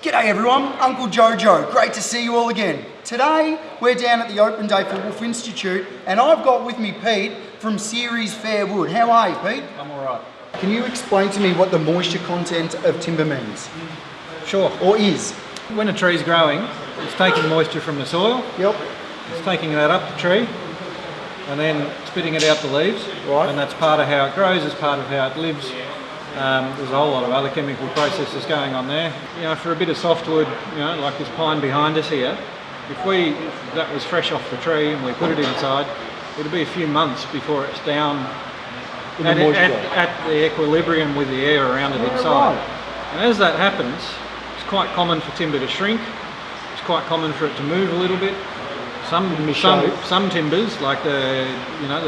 G'day everyone, Uncle Jojo. Great to see you all again. Today we're down at the Open Day for Wolf Institute and I've got with me Pete from Series Fairwood. How are you, Pete? I'm alright. Can you explain to me what the moisture content of timber means? Sure. Or is? When a tree's growing, it's taking moisture from the soil. Yep. It's taking that up the tree and then spitting it out the leaves. Right. And that's part of how it grows, it's part of how it lives. There's a whole lot of other chemical processes going on there. You know, for a bit of softwood, you know, like this pine behind us here, if that was fresh off the tree and we put it inside, it'll be a few months before it's down at the equilibrium with the air around it inside. Right. And as that happens, it's quite common for timber to shrink. It's quite common for it to move a little bit. Some timbers, like the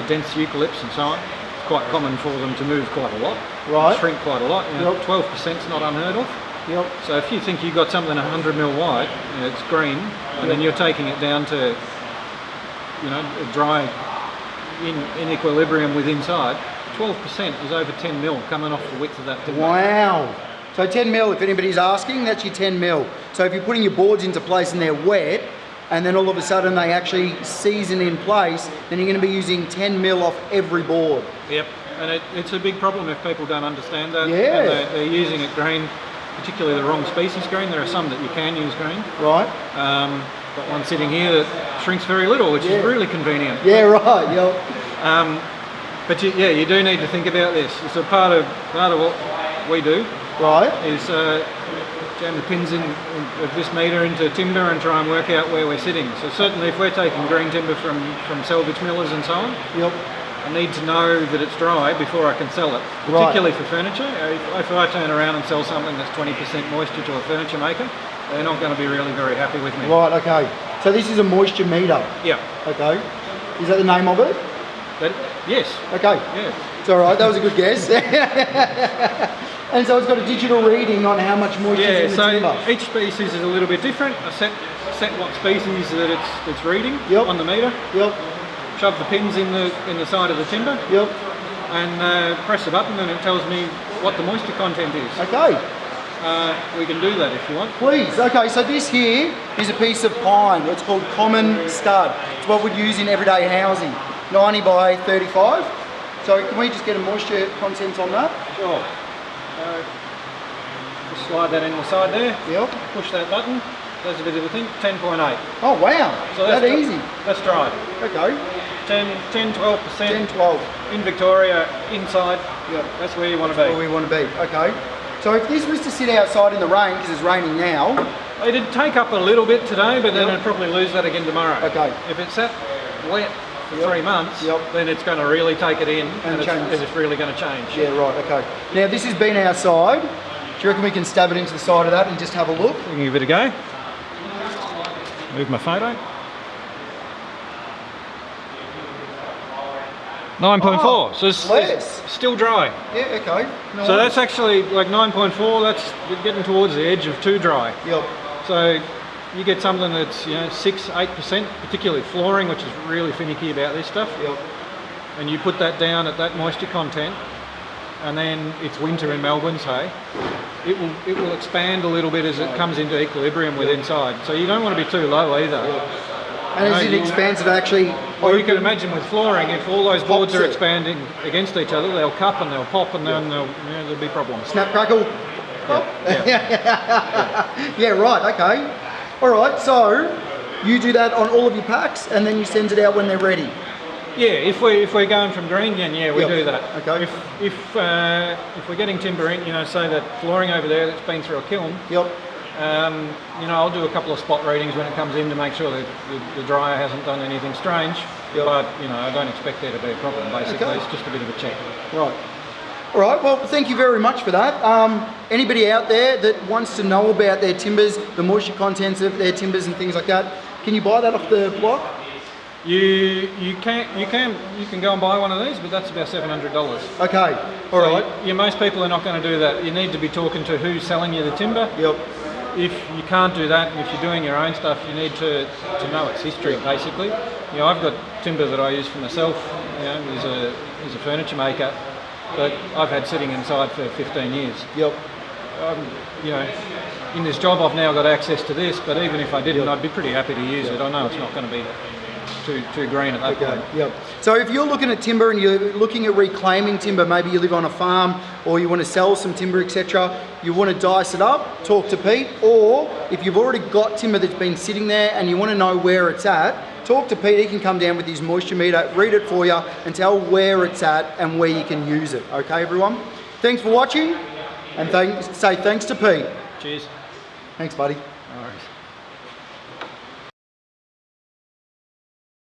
dense eucalypts and so on, it's quite common for them to move quite a lot. Right. Shrink quite a lot. You know, 12% is not unheard of. Yep. So if you think you've got something 100 mil wide, you know, it's green, and then you're taking it down to, you know, dry in equilibrium with inside, 12% is over 10 mil coming off the width of that timber. Wow. So 10 mil, if anybody's asking, that's your 10 mil. So if you're putting your boards into place and they're wet, and then all of a sudden they actually season in place, then you're going to be using 10 mil off every board. Yep, and it's a big problem if people don't understand that. Yeah. And they're using it green, particularly the wrong species green. There are some that you can use green. Right. Got one sitting here that shrinks very little, which is really convenient. Yeah, right. Yep. But you do need to think about this. It's a part of what we do. Right. Is jam the pins of this meter into timber and try and work out where we're sitting. So certainly if we're taking green timber from salvage millers and so on, yep, I need to know that it's dry before I can sell it, particularly for furniture. If I turn around and sell something that's 20% moisture to a furniture maker, they're not going to be really very happy with me. Right, okay. So this is a moisture meter? Yeah. Okay. Is that the name of it? Yes. Okay. Yeah. It's all right, that was a good guess. And so it's got a digital reading on how much moisture is in the timber. So each species is a little bit different. I set what species that it's reading on the meter. Yep. Shove the pins in the side of the timber. Yep. And press a button and it tells me what the moisture content is. Okay. We can do that if you want. Please. Okay, so this here is a piece of pine. It's called common stud. It's what we'd use in everyday housing. 90 by 35. So can we just get a moisture content on that? Sure. Just slide that in the side there. Yep. Push that button. Does a bit of a thing. 10.8. Oh wow. So that's easy. That's dry. Okay. 10, 12%. 10, 12. In Victoria, inside. Yep. That's where you want to be. That's where we want to be. Okay. So if this was to sit outside in the rain, because it's raining now. It'd take up a little bit today, but then it'd probably lose that again tomorrow. Okay. If it's sat wet for 3 months, then it's going to really take it in and it's really going to change. Yeah, right, okay. Now this has been outside. Do you reckon we can stab it into the side of that and just have a look? We can give it a go. Move my photo. 9.4, so it's still dry. Yeah, okay. Nice. So that's actually like 9.4, that's getting towards the edge of too dry. Yep. So you get something that's 6-8%, particularly flooring, which is really finicky about this stuff. Yep. And you put that down at that moisture content, and then it's winter in Melbourne, say, it will expand a little bit as it comes into equilibrium with inside. So you don't want to be too low either. Yep. And is it expansive actually? Well, you can imagine with flooring, if all those boards are expanding against each other, they'll cup and they'll pop and then there'll be problems. Snap, crackle. Yeah, right, okay. All right, so you do that on all of your packs and then you send it out when they're ready? Yeah, if we're going from green, then we do that. Okay. If we're getting timber in, say that flooring over there that's been through a kiln. Yep. I'll do a couple of spot readings when it comes in to make sure that the dryer hasn't done anything strange. Yep. But I don't expect there to be a problem. Basically, it's just a bit of a check. Right. All right. Well, thank you very much for that. Anybody out there that wants to know about their timbers, the moisture contents of their timbers and things like that, can you buy that off the block? You can go and buy one of these, but that's about $700. Okay. All right. Most people are not going to do that. You need to be talking to who's selling you the timber. Yep. If you can't do that, if you're doing your own stuff, you need to know its history, basically. I've got timber that I use for myself, as a furniture maker, but I've had sitting inside for 15 years. Yep. you know, in this job I've now got access to this, but even if I didn't, I'd be pretty happy to use it. I know it's not going to be too green at that point. Yep. So if you're looking at timber and you're looking at reclaiming timber, maybe you live on a farm or you want to sell some timber, etc., you want to dice it up, talk to Pete. Or if you've already got timber that's been sitting there and you want to know where it's at, talk to Pete. He can come down with his moisture meter, read it for you and tell where it's at and where you can use it. Okay, everyone? Thanks for watching, and say thanks to Pete. Cheers. Thanks, buddy. No worries.